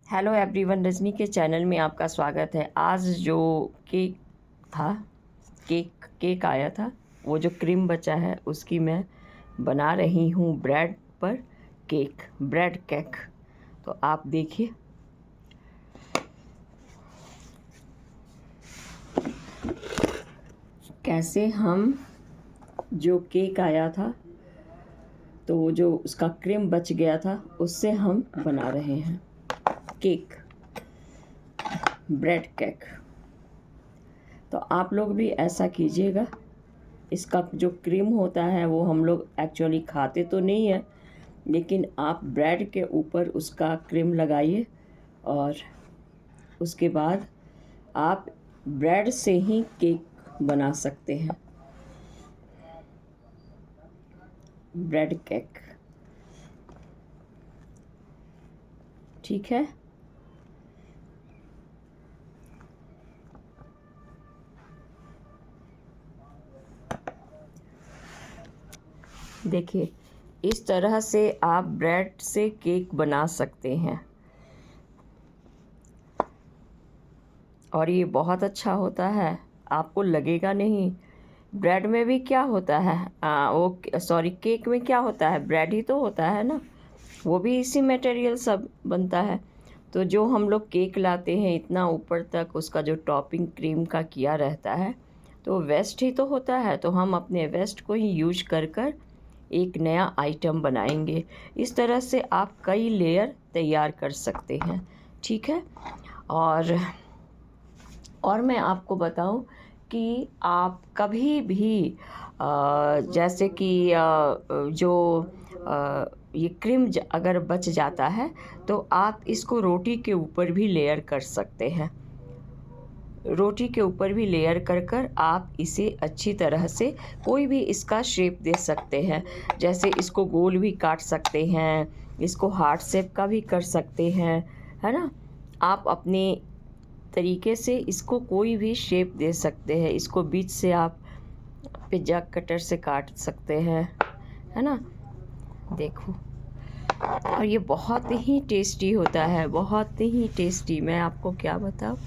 Hello everyone, Rajni के channel में आपका स्वागत है। आज जो केक था केक आया था, वो जो क्रीम बचा है उसकी मैं बना रही हूँ ब्रेड पर ब्रेड केक। तो आप देखिए। कैसे हम जो केक आया था, तो वो जो उसका क्रीम बच गया था उससे हम बना रहे हैं ब्रेड केक। तो आप लोग भी ऐसा कीजिएगा। इसका जो क्रीम होता है वो हम लोग एक्चुअली खाते तो नहीं है, लेकिन आप ब्रेड के ऊपर उसका क्रीम लगाइए और उसके बाद आप ब्रेड से ही केक बना सकते हैं, ब्रेड केक। ठीक है। देखिए, इस तरह से आप ब्रेड से केक बना सकते हैं और ये बहुत अच्छा होता है। आपको लगेगा नहीं। ब्रेड में भी क्या होता है, केक में क्या होता है, ब्रेड ही तो होता है ना। वो भी इसी मटेरियल सब बनता है। तो जो हम लोग केक लाते हैं इतना ऊपर तक उसका जो टॉपिंग क्रीम का किया रहता है, तो वेस्ट ही तो होता है। तो हम अपने वेस्ट को ही यूज कर कर एक नया आइटम बनाएंगे। इस तरह से आप कई लेयर तैयार कर सकते हैं। ठीक है। और मैं आपको बताऊं कि आप कभी भी जैसे कि ये क्रीम अगर बच जाता है तो आप इसको रोटी के ऊपर भी लेयर कर सकते हैं। रोटी के ऊपर भी लेयर कर कर आप इसे अच्छी तरह से कोई भी इसका शेप दे सकते हैं। जैसे इसको गोल भी काट सकते हैं, इसको हार्ट शेप का भी कर सकते हैं, है ना। आप अपने तरीके से इसको कोई भी शेप दे सकते हैं। इसको बीच से आप पिज़्ज़ा कटर से काट सकते हैं, है ना। देखो, और ये बहुत ही टेस्टी होता है, बहुत ही टेस्टी। मैं आपको क्या बताऊँ,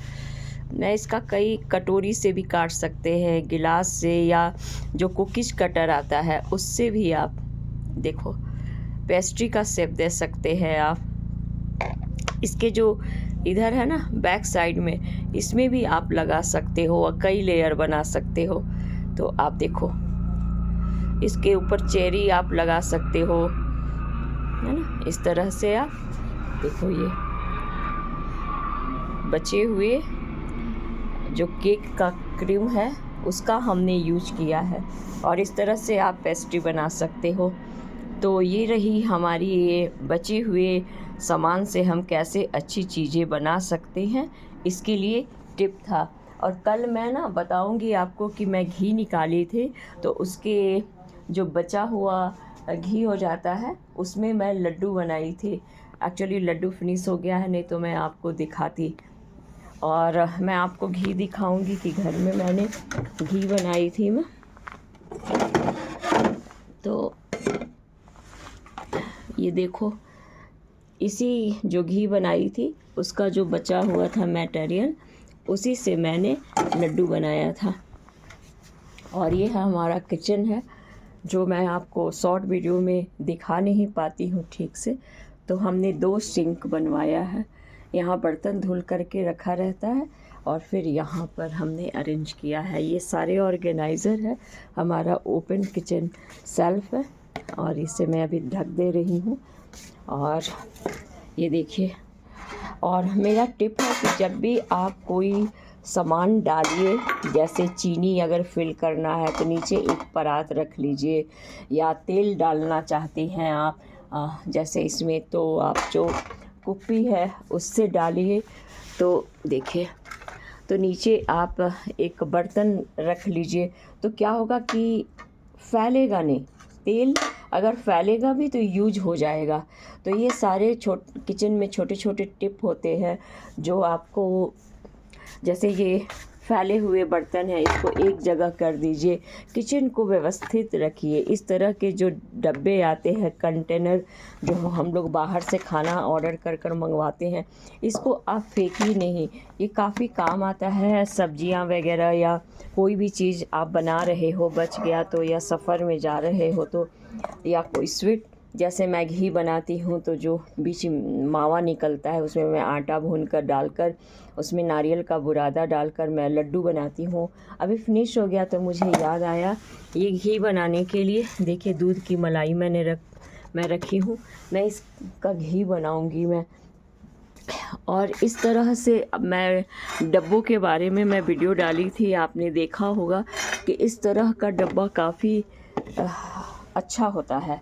मैं इसका कई कटोरी से भी काट सकते हैं, गिलास से, या जो कुकीज कटर आता है उससे भी आप देखो पेस्ट्री का शेप दे सकते हैं। आप इसके जो इधर है ना बैक साइड में, इसमें भी आप लगा सकते हो और कई लेयर बना सकते हो। तो आप देखो, इसके ऊपर चेरी आप लगा सकते हो, है ना। इस तरह से आप देखो, ये बचे हुए जो केक का क्रीम है उसका हमने यूज किया है और इस तरह से आप पेस्ट्री बना सकते हो। तो ये रही हमारी ये बचे हुए सामान से हम कैसे अच्छी चीज़ें बना सकते हैं, इसके लिए टिप था। और कल मैं ना बताऊंगी आपको कि मैं घी निकाली थी, तो उसके जो बचा हुआ घी हो जाता है उसमें मैं लड्डू बनाई थी। एक्चुअली लड्डू फिनिश हो गया है, नहीं तो मैं आपको दिखाती। और मैं आपको घी दिखाऊंगी कि घर में मैंने घी बनाई थी मैं। तो ये देखो, इसी जो घी बनाई थी उसका जो बचा हुआ था मटेरियल, उसी से मैंने लड्डू बनाया था। और ये है हमारा किचन है, जो मैं आपको शॉर्ट वीडियो में दिखा नहीं पाती हूँ ठीक से। तो हमने 2 सिंक बनवाया है। यहाँ बर्तन धुल करके रखा रहता है और फिर यहाँ पर हमने अरेंज किया है। ये सारे ऑर्गेनाइज़र है। हमारा ओपन किचन सेल्फ है और इसे मैं अभी ढक दे रही हूँ। और ये देखिए, और मेरा टिप है कि जब भी आप कोई सामान डालिए, जैसे चीनी अगर फिल करना है तो नीचे एक परात रख लीजिए, या तेल डालना चाहते हैं आप जैसे इसमें, तो आप जो कुप्पी है उससे डालिए। तो देखिए, तो नीचे आप एक बर्तन रख लीजिए, तो क्या होगा कि फैलेगा नहीं। तेल अगर फैलेगा भी तो यूज हो जाएगा। तो ये सारे किचन में छोटे छोटे टिप होते हैं जो आपको, जैसे ये फैले हुए बर्तन हैं इसको एक जगह कर दीजिए। किचन को व्यवस्थित रखिए। इस तरह के जो डब्बे आते हैं, कंटेनर, जो हम लोग बाहर से खाना ऑर्डर कर कर मंगवाते हैं, इसको आप फेंकिए नहीं। ये काफ़ी काम आता है। सब्जियां वगैरह या कोई भी चीज़ आप बना रहे हो, बच गया तो, या सफ़र में जा रहे हो तो, या कोई स्वीट, जैसे मैं घी बनाती हूँ तो जो बीच मावा निकलता है उसमें मैं आटा भून कर डालकर उसमें नारियल का बुरादा डालकर मैं लड्डू बनाती हूँ। अभी फिनिश हो गया तो मुझे याद आया ये घी बनाने के लिए। देखिए दूध की मलाई मैं रखी हूँ, मैं इसका घी बनाऊँगी मैं। और इस तरह से अब मैं डब्बों के बारे में मैं वीडियो डाली थी, आपने देखा होगा कि इस तरह का डब्बा काफ़ी अच्छा होता है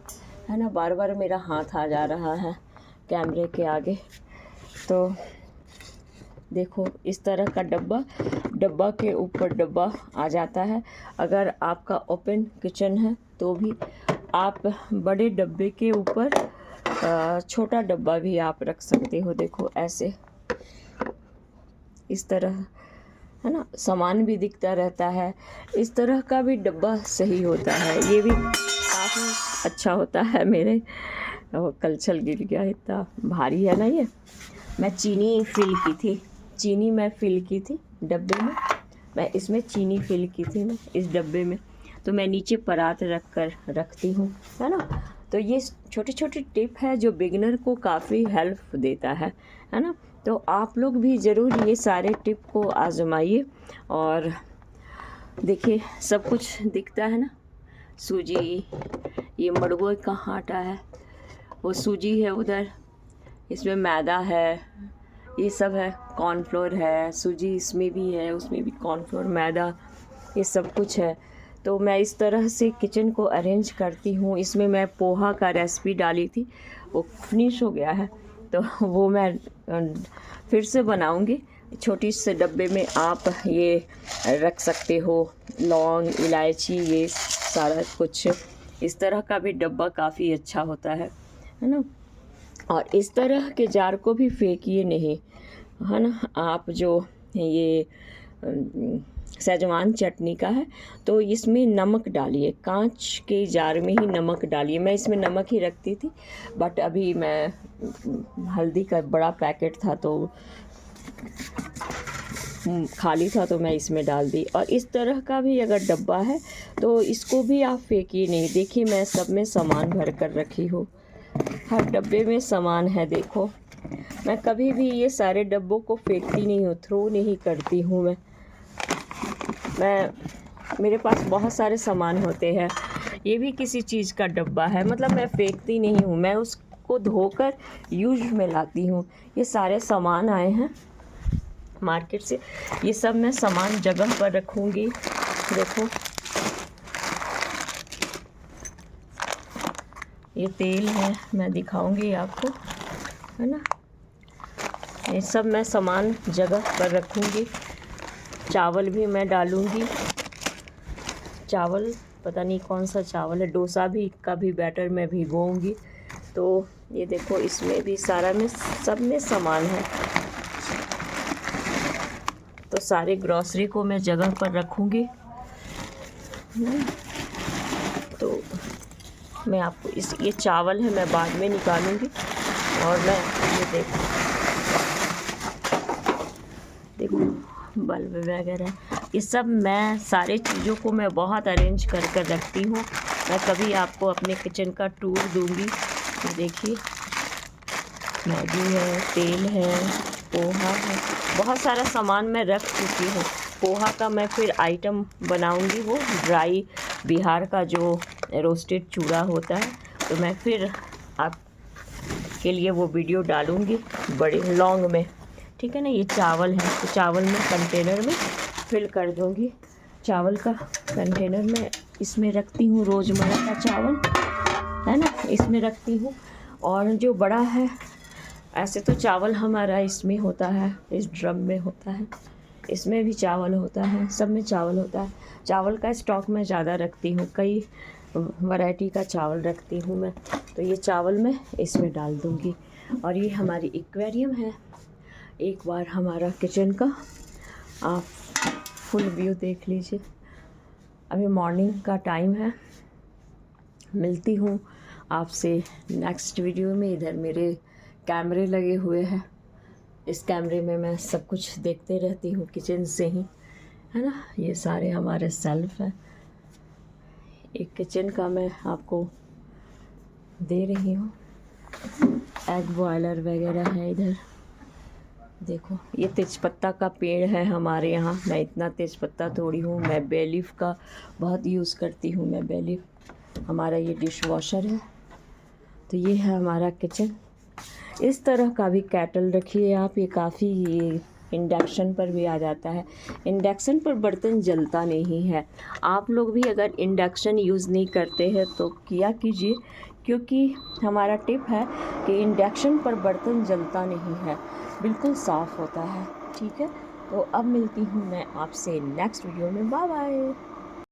ना। बार बार मेरा हाथ आ जा रहा है कैमरे के आगे। तो देखो इस तरह का डब्बा के ऊपर डब्बा आ जाता है। अगर आपका ओपन किचन है तो भी आप बड़े डब्बे के ऊपर छोटा डब्बा भी आप रख सकते हो। देखो ऐसे इस तरह, है ना, सामान भी दिखता रहता है। इस तरह का भी डब्बा सही होता है, ये भी काफ़ी अच्छा होता है। मेरे कलछल गिर गया, इतना भारी है ना ये। मैं चीनी फिल की थी डब्बे में। मैं इसमें चीनी फिल की थी मैं इस डब्बे में। तो मैं नीचे परात रखती हूँ, है ना। तो ये छोटे छोटे टिप है जो बिगिनर को काफ़ी हेल्प देता है ना। तो आप लोग भी ज़रूर ये सारे टिप को आजमाइए। और देखिए सब कुछ दिखता है ना। सूजी, ये मड़ुआ का आटा है, वो सूजी है उधर, इसमें मैदा है, ये सब है, कॉर्नफ्लोर है, सूजी इसमें भी है, उसमें भी कॉर्नफ्लोर, मैदा, ये सब कुछ है। तो मैं इस तरह से किचन को अरेंज करती हूँ। इसमें मैं पोहा का रेसिपी डाली थी, वो फिनिश हो गया है तो वो मैं फिर से बनाऊँगी। छोटी से डब्बे में आप ये रख सकते हो, लौंग, इलायची, ये सारा कुछ। इस तरह का भी डब्बा काफ़ी अच्छा होता है ना। और इस तरह के जार को भी फेंकिए नहीं, है ना। आप जो ये सेजवान चटनी का है तो इसमें नमक डालिए, कांच के जार में ही नमक डालिए। मैं इसमें नमक ही रखती थी, बट अभी मैं हल्दी का बड़ा पैकेट था तो खाली था तो मैं इसमें डाल दी। और इस तरह का भी अगर डब्बा है तो इसको भी आप फेंकिए नहीं। देखिए मैं सब में सामान भर कर रखी हूँ, हर डब्बे में सामान है। देखो मैं कभी भी ये सारे डब्बों को फेंकती नहीं हूँ, थ्रो नहीं करती हूँ मैं मेरे पास बहुत सारे सामान होते हैं। ये भी किसी चीज़ का डब्बा है, मतलब मैं फेंकती नहीं हूँ, मैं उसको धोकर यूज में लाती हूँ। ये सारे सामान आए हैं मार्केट से, ये सब मैं सामान जगह पर रखूँगी। देखो ये तेल है, मैं दिखाऊंगी आपको, है ना। ये सब मैं सामान जगह पर रखूँगी। चावल भी मैं डालूँगी। चावल पता नहीं कौन सा चावल है, डोसा भी का भी बैटर मैं भिगोऊँगी। तो ये देखो इसमें भी सारा में सब में सामान है। तो सारे ग्रॉसरी को मैं जगह पर रखूँगी। तो मैं आपको ये चावल है मैं बाद में निकालूंगी। और मैं ये देखो बल्ब वगैरह, ये सब मैं सारे चीज़ों को मैं बहुत अरेंज कर रखती हूँ। मैं कभी आपको अपने किचन का टूर दूंगी। तो देखिए मैगी है, तेल है, पोहा है, बहुत सारा सामान मैं रख चुकी हूँ। पोहा का मैं फिर आइटम बनाऊंगी, वो ड्राई बिहार का जो रोस्टेड चूड़ा होता है, तो मैं फिर आपके लिए वो वीडियो डालूंगी बड़े लॉन्ग में, ठीक है ना। ये चावल है तो चावल में कंटेनर में फिल कर दूंगी। चावल का कंटेनर में इसमें रखती हूँ, रोज़मर्रा का चावल है ना, इसमें रखती हूँ। और जो बड़ा है, ऐसे तो चावल हमारा इसमें होता है, इस ड्रम में होता है, इसमें भी चावल होता है, सब में चावल होता है। चावल का स्टॉक मैं ज़्यादा रखती हूँ, कई वैरायटी का चावल रखती हूँ मैं। तो ये चावल मैं इसमें डाल दूँगी। और ये हमारी एक्वेरियम है। एक बार हमारा किचन का आप फुल व्यू देख लीजिए। अभी मॉर्निंग का टाइम है। मिलती हूँ आपसे नेक्स्ट वीडियो में। इधर मेरे कैमरे लगे हुए हैं, इस कैमरे में मैं सब कुछ देखते रहती हूँ किचन से ही, है ना। ये सारे हमारे सेल्फ हैं। एक किचन का मैं आपको दे रही हूँ। एग बॉयलर वगैरह है इधर। देखो ये तेज़पत्ता का पेड़ है हमारे यहाँ। मैं इतना तेज़पत्ता तोड़ी हूँ। मैं बे लीफ का बहुत यूज़ करती हूँ। मैं बे लीफ, हमारा ये डिश वॉशर है। तो ये है हमारा किचन। इस तरह का भी कैटल रखिए आप। ये काफ़ी ये इंडक्शन पर भी आ जाता है। इंडक्शन पर बर्तन जलता नहीं है। आप लोग भी अगर इंडक्शन यूज़ नहीं करते हैं तो किया कीजिए, क्योंकि हमारा टिप है कि इंडक्शन पर बर्तन जलता नहीं है, बिल्कुल साफ़ होता है। ठीक है, तो अब मिलती हूँ मैं आपसे नेक्स्ट वीडियो में। Bye bye.